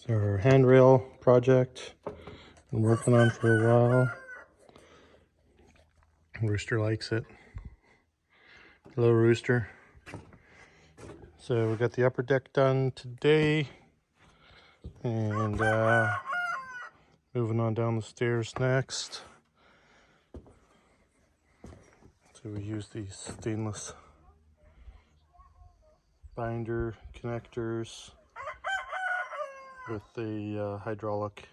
It's our handrail project. Been working on for a while. Rooster likes it. Hello, Rooster. So we got the upper deck done today, and moving on down the stairs next. So we use these stainless binder connectors with the hydraulic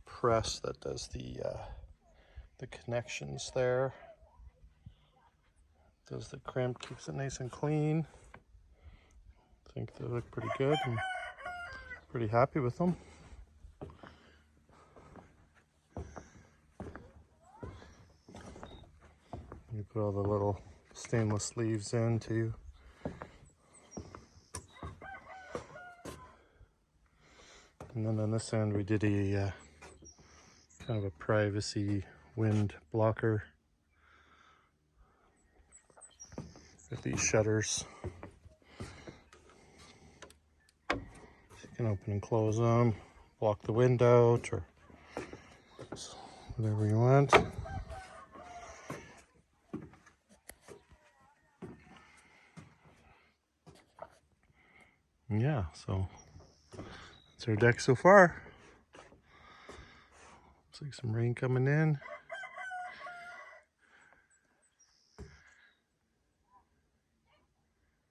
press that does the connections there. Does the crimp, keeps it nice and clean. I think they look pretty good. I'm pretty happy with them. You put all the little stainless sleeves in too. And then on this end we did a kind of a privacy wind blocker with these shutters. So you can open and close them, block the wind out, or whatever you want. Yeah, so that's our deck so far. Looks like some rain coming in.